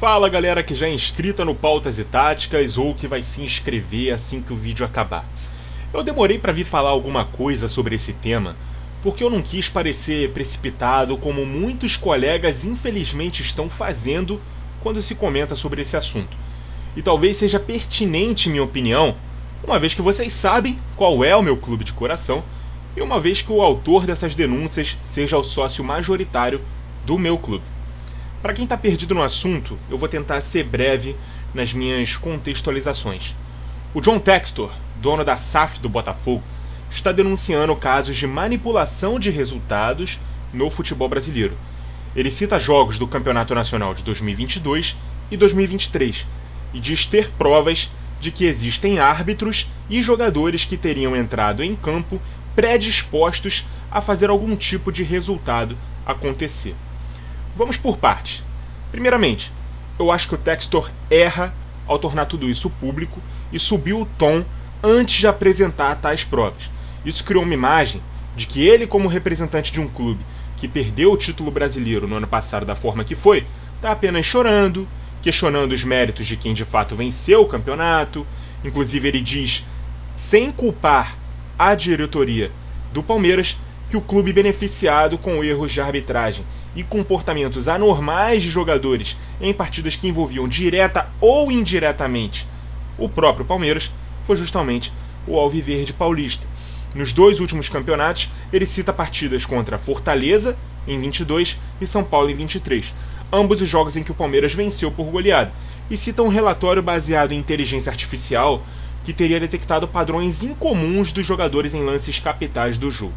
Fala galera que já é inscrita no Pautas e Táticas ou que vai se inscrever assim que o vídeo acabar. Eu demorei para vir falar alguma coisa sobre esse tema porque eu não quis parecer precipitado como muitos colegas infelizmente estão fazendo quando se comenta sobre esse assunto. E talvez seja pertinente minha opinião, uma vez que vocês sabem qual é o meu clube de coração e uma vez que o autor dessas denúncias seja o sócio majoritário do meu clube. Para quem está perdido no assunto, eu vou tentar ser breve nas minhas contextualizações. O John Textor, dono da SAF do Botafogo, está denunciando casos de manipulação de resultados no futebol brasileiro. Ele cita jogos do Campeonato Nacional de 2022 e 2023 e diz ter provas de que existem árbitros e jogadores que teriam entrado em campo predispostos a fazer algum tipo de resultado acontecer. Vamos por partes. Primeiramente, eu acho que o Textor erra ao tornar tudo isso público e subiu o tom antes de apresentar tais provas. Isso criou uma imagem de que ele, como representante de um clube que perdeu o título brasileiro no ano passado da forma que foi, está apenas chorando, questionando os méritos de quem de fato venceu o campeonato. Inclusive ele diz, sem culpar a diretoria do Palmeiras, que o clube beneficiado com erros de arbitragem e comportamentos anormais de jogadores em partidas que envolviam direta ou indiretamente o próprio Palmeiras foi justamente o Alviverde Paulista. Nos dois últimos campeonatos, ele cita partidas contra Fortaleza em 22 e São Paulo em 23, ambos os jogos em que o Palmeiras venceu por goleada, e cita um relatório baseado em inteligência artificial que teria detectado padrões incomuns dos jogadores em lances capitais do jogo.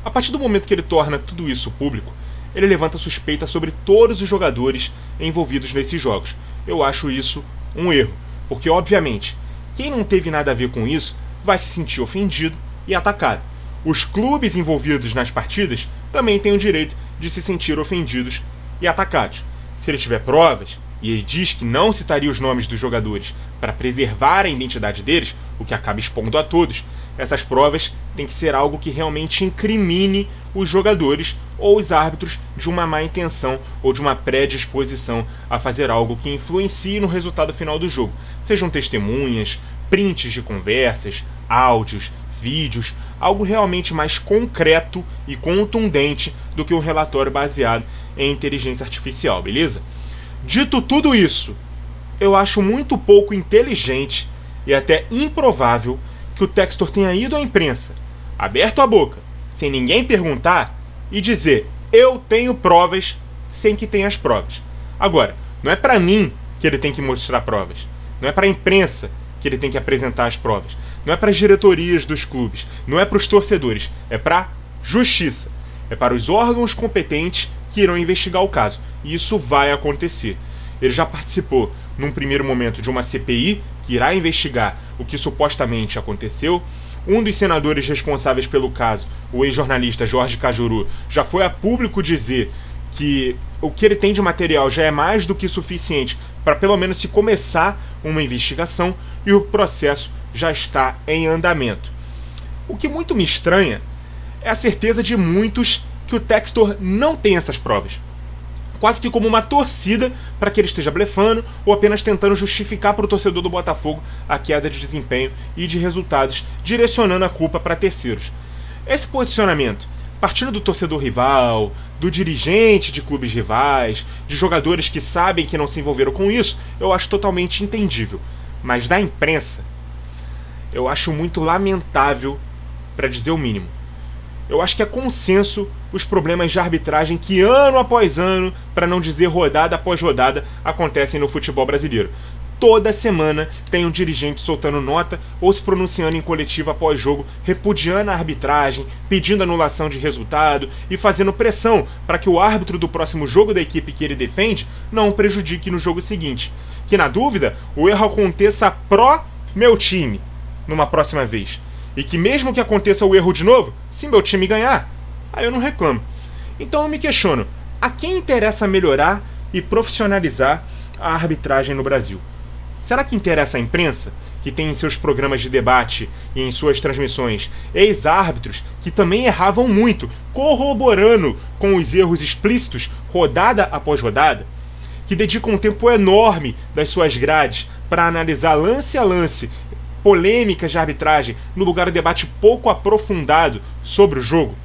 A partir do momento que ele torna tudo isso público, ele levanta suspeita sobre todos os jogadores envolvidos nesses jogos. Eu acho isso um erro, porque obviamente, quem não teve nada a ver com isso vai se sentir ofendido e atacado. Os clubes envolvidos nas partidas também têm o direito de se sentir ofendidos e atacados. Se ele tiver provas, e ele diz que não citaria os nomes dos jogadores para preservar a identidade deles, o que acaba expondo a todos, essas provas têm que ser algo que realmente incrimine os jogadores ou os árbitros de uma má intenção ou de uma predisposição a fazer algo que influencie no resultado final do jogo. Sejam testemunhas, prints de conversas, áudios, vídeos, algo realmente mais concreto e contundente do que um relatório baseado em inteligência artificial, beleza? Dito tudo isso, eu acho muito pouco inteligente e até improvável que o Textor tenha ido à imprensa, aberto a boca, sem ninguém perguntar, e dizer, eu tenho provas, sem que tenha as provas. Agora, não é para mim que ele tem que mostrar provas, não é para a imprensa que ele tem que apresentar as provas, não é para as diretorias dos clubes, não é para os torcedores, é para a justiça, é para os órgãos competentes que irão investigar o caso, e isso vai acontecer. Ele já participou, num primeiro momento, de uma CPI que irá investigar o que supostamente aconteceu. Um dos senadores responsáveis pelo caso, o ex-jornalista Jorge Cajuru, já foi a público dizer que o que ele tem de material já é mais do que suficiente para pelo menos se começar uma investigação, e o processo já está em andamento. O que muito me estranha é a certeza de muitos que o Textor não tem essas provas, quase que como uma torcida para que ele esteja blefando ou apenas tentando justificar para o torcedor do Botafogo a queda de desempenho e de resultados, direcionando a culpa para terceiros. Esse posicionamento, partindo do torcedor rival, do dirigente de clubes rivais, de jogadores que sabem que não se envolveram com isso, eu acho totalmente entendível. Mas da imprensa, eu acho muito lamentável, para dizer o mínimo. Eu acho que é consenso os problemas de arbitragem que ano após ano, para não dizer rodada após rodada, acontecem no futebol brasileiro. Toda semana tem um dirigente soltando nota ou se pronunciando em coletiva após jogo, repudiando a arbitragem, pedindo anulação de resultado e fazendo pressão para que o árbitro do próximo jogo da equipe que ele defende não o prejudique no jogo seguinte. Que na dúvida, o erro aconteça pró meu time numa próxima vez. E que mesmo que aconteça o erro de novo, se meu time ganhar, aí eu não reclamo. Então eu me questiono, a quem interessa melhorar e profissionalizar a arbitragem no Brasil? Será que interessa à imprensa, que tem em seus programas de debate e em suas transmissões ex-árbitros que também erravam muito, corroborando com os erros explícitos rodada após rodada? que dedicam um tempo enorme das suas grades para analisar lance a lance polêmicas de arbitragem, no lugar do debate pouco aprofundado sobre o jogo.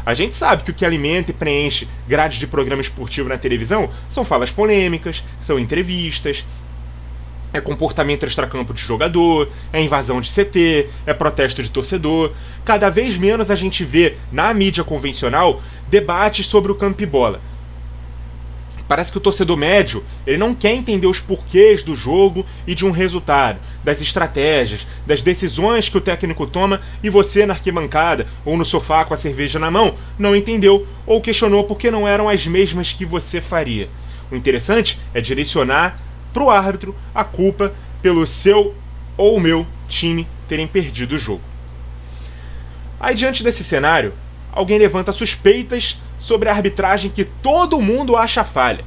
A gente sabe que o que alimenta e preenche grades de programa esportivo na televisão são falas polêmicas, são entrevistas, é comportamento extracampo de jogador, é invasão de CT, é protesto de torcedor. Cada vez menos a gente vê na mídia convencional debates sobre o campo e bola. Parece que o torcedor médio ele não quer entender os porquês do jogo e de um resultado, das estratégias, das decisões que o técnico toma, e você na arquibancada ou no sofá com a cerveja na mão não entendeu ou questionou porque não eram as mesmas que você faria. O interessante é direcionar para o árbitro a culpa pelo seu ou o meu time terem perdido o jogo. Aí, diante desse cenário, alguém levanta suspeitas sobre a arbitragem que todo mundo acha falha.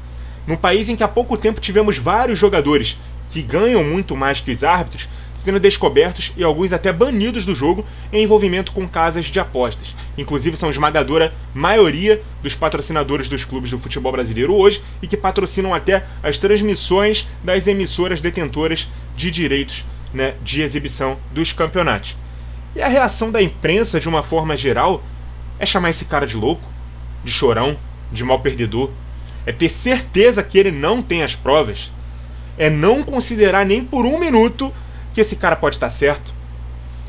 Num país em que há pouco tempo tivemos vários jogadores que ganham muito mais que os árbitros sendo descobertos e alguns até banidos do jogo em envolvimento com casas de apostas. Inclusive são a esmagadora maioria dos patrocinadores dos clubes do futebol brasileiro hoje e que patrocinam até as transmissões das emissoras detentoras de direitos, né, de exibição dos campeonatos. E a reação da imprensa, de uma forma geral, é chamar esse cara de louco, de chorão, de mal perdedor. É ter certeza que ele não tem as provas. É não considerar nem por um minuto que esse cara pode estar certo.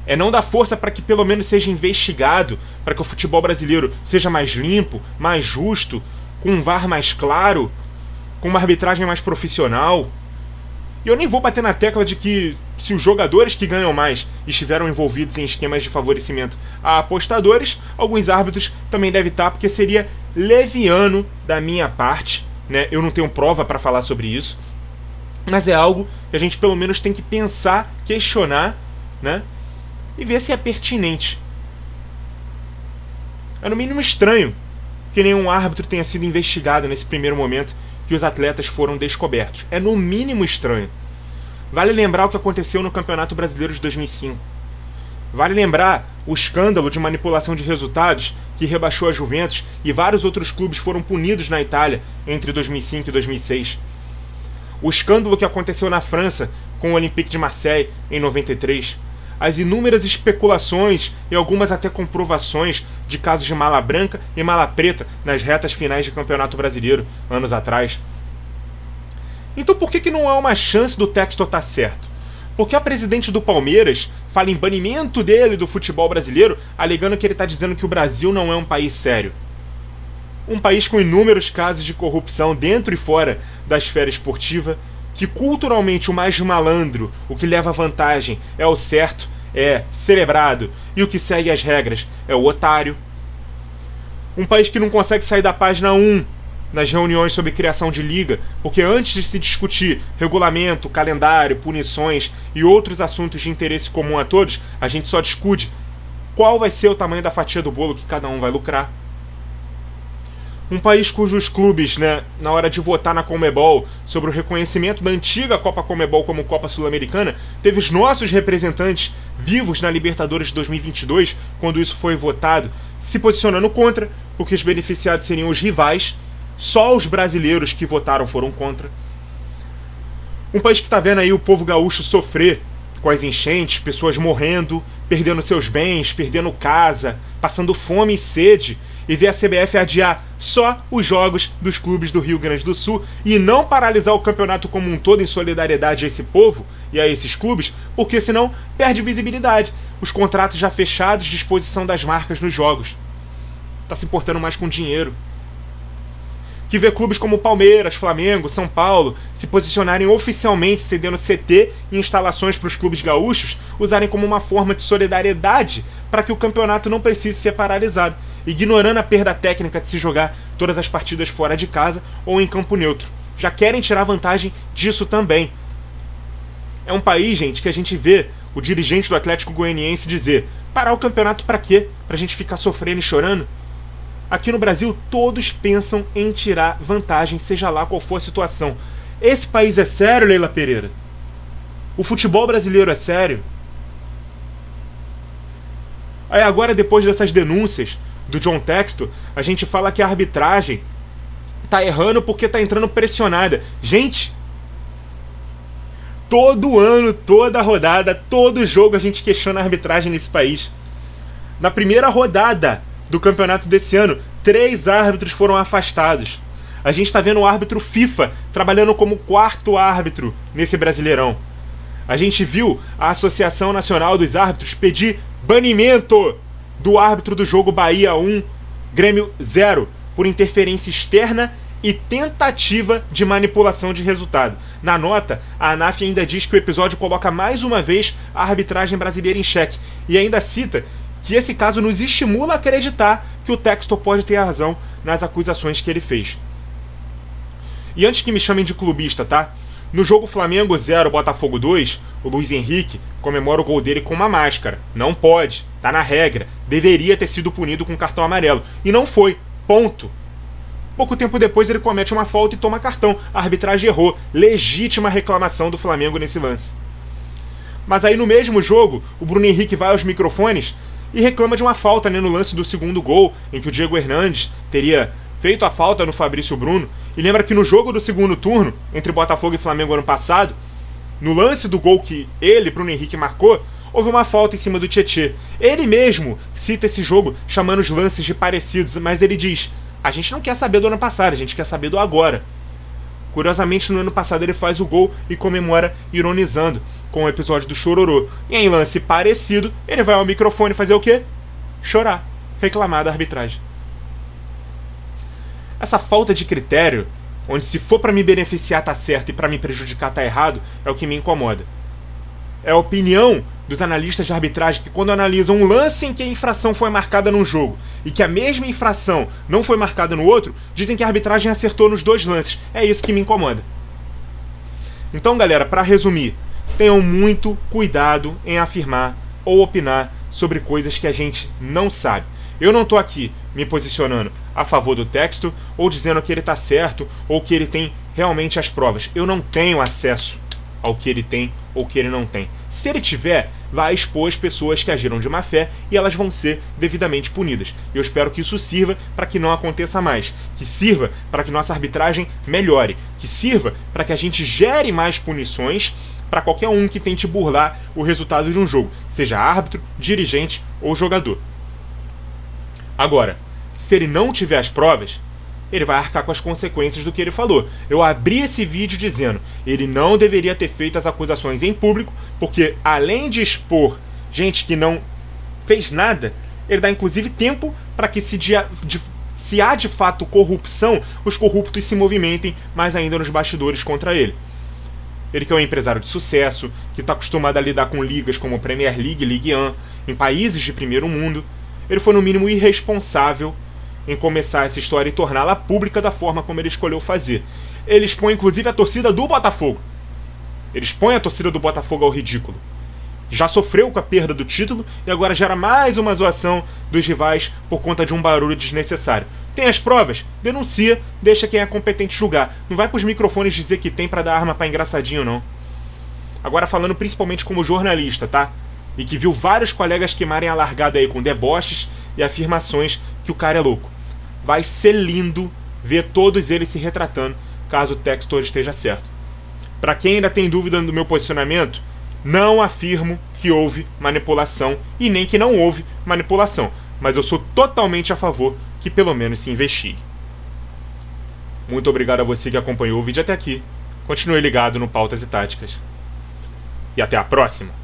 É não dar força para que pelo menos seja investigado, para que o futebol brasileiro seja mais limpo, mais justo, com um VAR mais claro, com uma arbitragem mais profissional. E eu nem vou bater na tecla de que se os jogadores que ganham mais estiveram envolvidos em esquemas de favorecimento a apostadores, alguns árbitros também devem estar, porque seria leviano da minha parte, né? Eu não tenho prova para falar sobre isso, mas é algo que a gente pelo menos tem que pensar, questionar, né? E ver se é pertinente. É no mínimo estranho que nenhum árbitro tenha sido investigado nesse primeiro momento que os atletas foram descobertos. É no mínimo estranho. Vale lembrar o que aconteceu no Campeonato Brasileiro de 2005. Vale lembrar o escândalo de manipulação de resultados que rebaixou a Juventus e vários outros clubes foram punidos na Itália entre 2005 e 2006. O escândalo que aconteceu na França com o Olympique de Marseille em 93. As inúmeras especulações e algumas até comprovações de casos de mala branca e mala preta nas retas finais de Campeonato Brasileiro, anos atrás. Então por que não há uma chance do Textor estar certo? Porque a presidente do Palmeiras fala em banimento dele do futebol brasileiro, alegando que ele está dizendo que o Brasil não é um país sério. Um país com inúmeros casos de corrupção dentro e fora da esfera esportiva, que culturalmente o mais malandro, o que leva vantagem, é o certo, é celebrado, e o que segue as regras é o otário. Um país que não consegue sair da página 1 nas reuniões sobre criação de liga, porque antes de se discutir regulamento, calendário, punições e outros assuntos de interesse comum a todos, a gente só discute qual vai ser o tamanho da fatia do bolo que cada um vai lucrar. Um país cujos clubes, né, na hora de votar na Conmebol sobre o reconhecimento da antiga Copa Conmebol como Copa Sul-Americana, teve os nossos representantes vivos na Libertadores de 2022, quando isso foi votado, se posicionando contra, porque os beneficiados seriam os rivais. Só os brasileiros que votaram foram contra. Um país que está vendo aí o povo gaúcho sofrer com as enchentes, pessoas morrendo, perdendo seus bens, perdendo casa, passando fome e sede, e ver a CBF adiar só os jogos dos clubes do Rio Grande do Sul e não paralisar o campeonato como um todo em solidariedade a esse povo e a esses clubes, porque senão perde visibilidade. Os contratos já fechados de exposição das marcas nos jogos. Está se importando mais com dinheiro. Que vê clubes como Palmeiras, Flamengo, São Paulo se posicionarem oficialmente cedendo CT e instalações para os clubes gaúchos, usarem como uma forma de solidariedade para que o campeonato não precise ser paralisado, ignorando a perda técnica de se jogar todas as partidas fora de casa ou em campo neutro. Já querem tirar vantagem disso também. É um país, gente, que a gente vê o dirigente do Atlético Goianiense dizer: parar o campeonato para quê? Pra gente ficar sofrendo e chorando? Aqui no Brasil, todos pensam em tirar vantagem, seja lá qual for a situação. Esse país é sério, Leila Pereira? O futebol brasileiro é sério? Aí agora, depois dessas denúncias do John Textor, a gente fala que a arbitragem tá errando porque tá entrando pressionada. Gente, todo ano, toda rodada, todo jogo a gente questiona a arbitragem nesse país. Na primeira rodada do campeonato desse ano, 3 árbitros foram afastados. A gente está vendo o árbitro FIFA trabalhando como 4º árbitro nesse Brasileirão. A gente viu a Associação Nacional dos Árbitros pedir banimento do árbitro do jogo Bahia 1, Grêmio 0, por interferência externa e tentativa de manipulação de resultado. Na nota, a ANAF ainda diz que o episódio coloca mais uma vez a arbitragem brasileira em xeque e ainda cita que esse caso nos estimula a acreditar que o Textor pode ter razão nas acusações que ele fez. E antes que me chamem de clubista, tá? No jogo Flamengo 0, Botafogo 2, o Luiz Henrique comemora o gol dele com uma máscara. Não pode, tá na regra. Deveria ter sido punido com cartão amarelo. E não foi. Ponto. Pouco tempo depois ele comete uma falta e toma cartão. A arbitragem errou. Legítima reclamação do Flamengo nesse lance. Mas aí no mesmo jogo, o Bruno Henrique vai aos microfones e reclama de uma falta, né, no lance do segundo gol, em que o Diego Hernandes teria feito a falta no Fabrício Bruno. E lembra que no jogo do segundo turno, entre Botafogo e Flamengo ano passado, no lance do gol que ele, Bruno Henrique, marcou, houve uma falta em cima do Tietê. Ele mesmo cita esse jogo chamando os lances de parecidos, mas ele diz: a gente não quer saber do ano passado, a gente quer saber do agora. Curiosamente, no ano passado ele faz o gol e comemora ironizando com o episódio do Chororô. E em lance parecido, ele vai ao microfone fazer o quê? Chorar, reclamar da arbitragem. Essa falta de critério, onde se for para me beneficiar tá certo e para me prejudicar tá errado, é o que me incomoda. É a opinião dos analistas de arbitragem que, quando analisam um lance em que a infração foi marcada num jogo e que a mesma infração não foi marcada no outro, dizem que a arbitragem acertou nos 2 lances. É isso que me incomoda. Então, galera, para resumir, tenham muito cuidado em afirmar ou opinar sobre coisas que a gente não sabe. Eu não estou aqui me posicionando a favor do texto ou dizendo que ele está certo ou que ele tem realmente as provas. Eu não tenho acesso ao que ele tem ou que ele não tem. Se ele tiver, vai expor as pessoas que agiram de má fé e elas vão ser devidamente punidas. Eu espero que isso sirva para que não aconteça mais, que sirva para que nossa arbitragem melhore, que sirva para que a gente gere mais punições para qualquer um que tente burlar o resultado de um jogo, seja árbitro, dirigente ou jogador. Agora, se ele não tiver as provas, ele vai arcar com as consequências do que ele falou. Eu abri esse vídeo dizendo: ele não deveria ter feito as acusações em público, porque além de expor gente que não fez nada, ele dá inclusive tempo para que se há de fato corrupção, os corruptos se movimentem mais ainda nos bastidores contra ele. Ele que é um empresário de sucesso, que está acostumado a lidar com ligas como Premier League, Ligue 1, em países de primeiro mundo, ele foi no mínimo irresponsável em começar essa história e torná-la pública da forma como ele escolheu fazer. Ele expõe inclusive a torcida do Botafogo. Ele expõe a torcida do Botafogo ao ridículo. Já sofreu com a perda do título e agora gera mais uma zoação dos rivais por conta de um barulho desnecessário. Tem as provas? Denuncia, deixa quem é competente julgar. Não vai pros microfones dizer que tem pra dar arma pra engraçadinho, não. Agora falando principalmente como jornalista, tá? E que viu vários colegas queimarem a largada aí com deboches e afirmações que o cara é louco. Vai ser lindo ver todos eles se retratando caso o Textor esteja certo. Para quem ainda tem dúvida do meu posicionamento, não afirmo que houve manipulação e nem que não houve manipulação, mas eu sou totalmente a favor que pelo menos se investigue. Muito obrigado a você que acompanhou o vídeo até aqui. Continue ligado no Pautas e Táticas. E até a próxima!